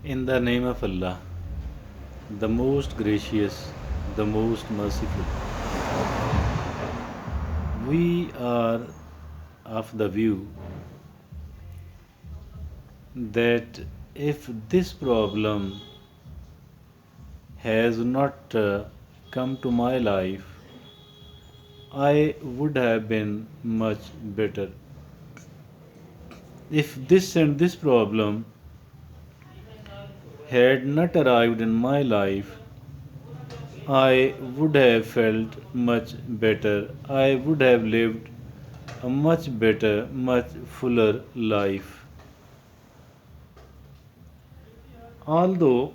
In the name of Allah, the most gracious, the most merciful, we are of the view that if this problem has not come to my life, I would have been much better. If this and this problem had not arrived in my life, I would have felt much better. I would have lived a much better, much fuller life. Although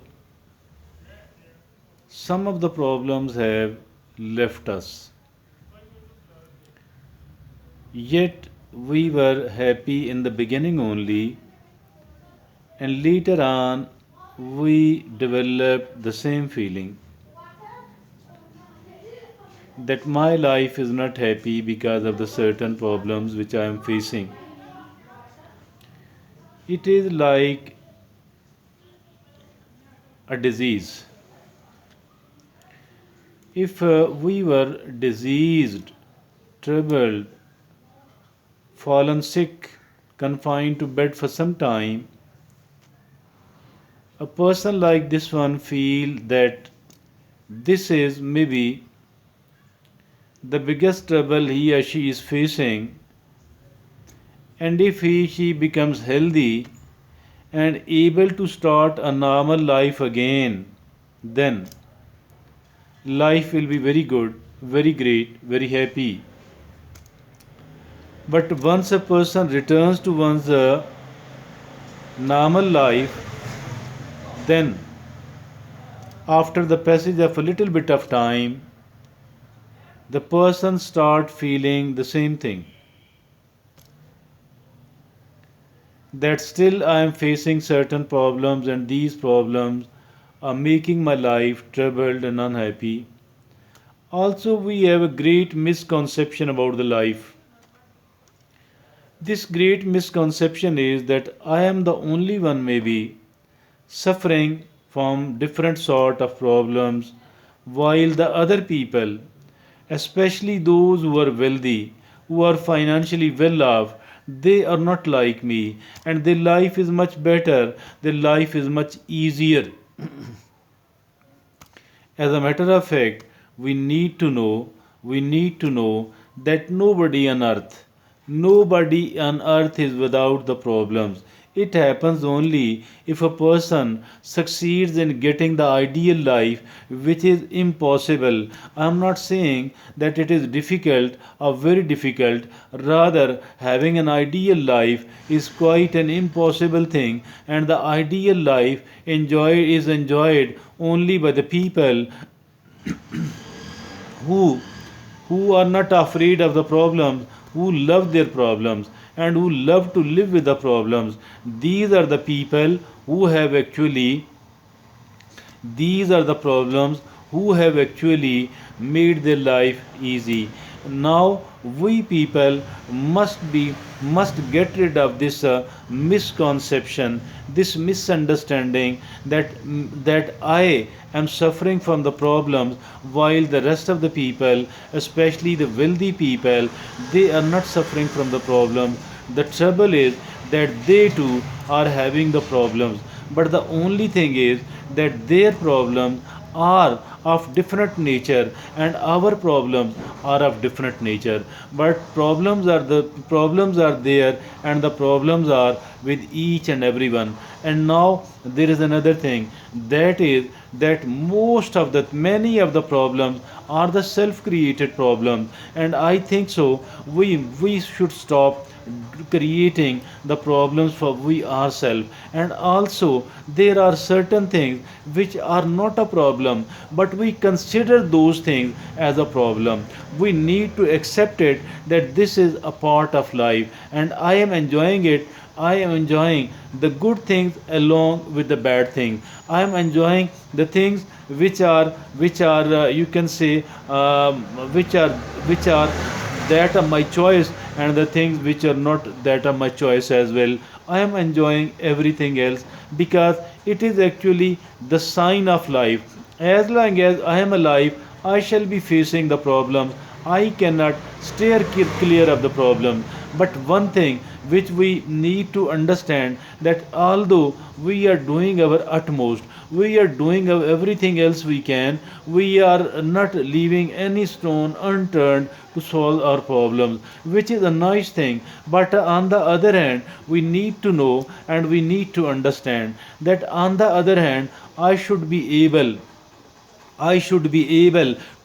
some of the problems have left us, yet we were happy in the beginning only, and later on we developed the same feeling that my life is not happy because of the certain problems which I am facing. It is like a disease. If we were diseased, troubled, fallen sick, confined to bed for some time, a person like this one feel that this is maybe the biggest trouble he or she is facing, and if he she becomes healthy and able to start a normal life again, then life will be very good, very great, very happy. But once a person returns to one's normal life, then after the passage of a little bit of time, the person start feeling the same thing, that still I am facing certain problems and these problems are making my life troubled and unhappy. Also, we have a great misconception about the life. This great misconception is that I am the only one maybe suffering from different sort of problems, while the other people, especially those who are wealthy, who are financially well off, they are not like me, and their life is much better, their life is much easier. As a matter of fact, we need to know that nobody on earth is without the problems. It happens only if a person succeeds in getting the ideal life, which is impossible. I am not saying that it is difficult or very difficult, rather, having an ideal life is quite an impossible thing, and the ideal life is enjoyed only by the people who who are not afraid of the problems, who love their problems, and who love to live with the problems. These are the people who have actually these are the problems who have actually made their life easy. Now we people must get rid of this misconception, this misunderstanding that I am suffering from the problems, while the rest of the people, especially the wealthy people, they are not suffering from the problem. The trouble is that they too are having the problems, but the only thing is that their problems are of different nature and our problems are of different nature. But problems are there, and the problems are with each and everyone. And now there is another thing, that is that many of the problems are the self created problems, and I think so we should stop creating the problems for we ourselves. And also there are certain things which are not a problem, but we consider those things as a problem. We need to accept it, that this is a part of life, and I am enjoying it. I am enjoying the good things along with the bad things. I am enjoying the things which are you can say which are that are my choice, and the things which are not that are my choice as well. I am enjoying everything else, because It is actually the sign of life. As long as I am alive, I shall be facing the problems. I cannot steer clear of the problem. But one thing which we need to understand, that although we are doing our utmost, we are doing everything else we can, we are not leaving any stone unturned to solve our problems, which is a nice thing. But on the other hand, we need to know and we need to understand that on the other hand, I should be able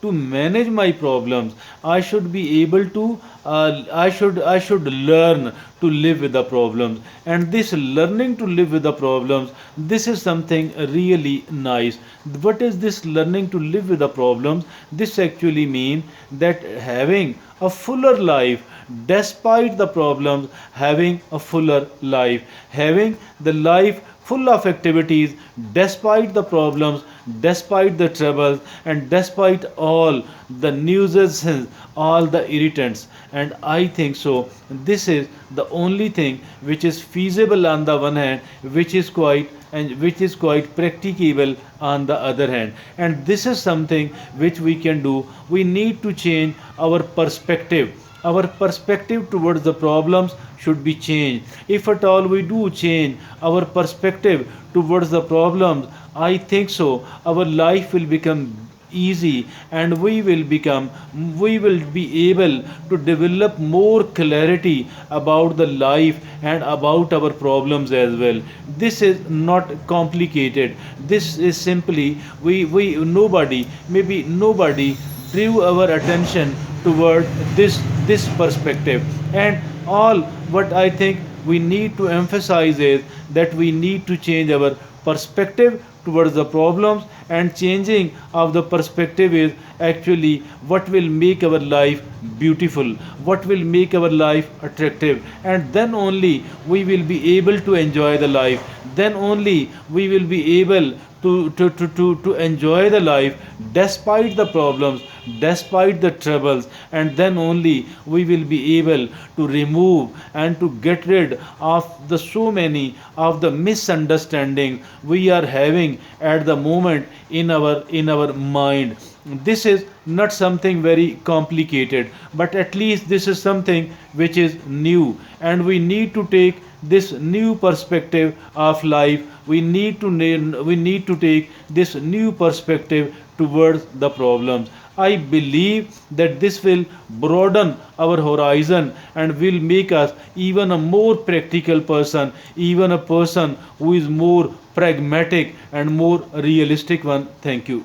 to manage my problems. I should be able to I should learn to live with the problems. And this learning to live with the problems, this is something really nice. What is this learning to live with the problems? This actually means that having a fuller life despite the problems, having a fuller life, having the life full of activities despite the problems, despite the troubles, and despite all the nuisances, all the irritants. And I think so. This is the only thing which is feasible on the one hand, which is quite practicable on the other hand. And this is something which we can do. We need to change our perspective. Our perspective towards the problems should be changed. If at all we do change our perspective towards the problems, I think so our life will become easy, and we will be able to develop more clarity about the life and about our problems as well. This is not complicated. This is simply, we nobody, maybe nobody drew our attention toward this perspective. And all what I think we need to emphasize is that we need to change our perspective towards the problems, and changing of the perspective is actually what will make our life beautiful, what will make our life attractive. And then only we will be able to enjoy the life, then only we will be able to enjoy the life despite the problems, despite the troubles. And then only we will be able to remove and to get rid of the so many of the misunderstandings we are having at the moment in our mind. This is not something very complicated, but at least this is something which is new, and we need to take this new perspective of life. We need to take this new perspective towards the problems. I believe that this will broaden our horizon and will make us even a more practical person, even a person who is more pragmatic and more realistic one. Thank you.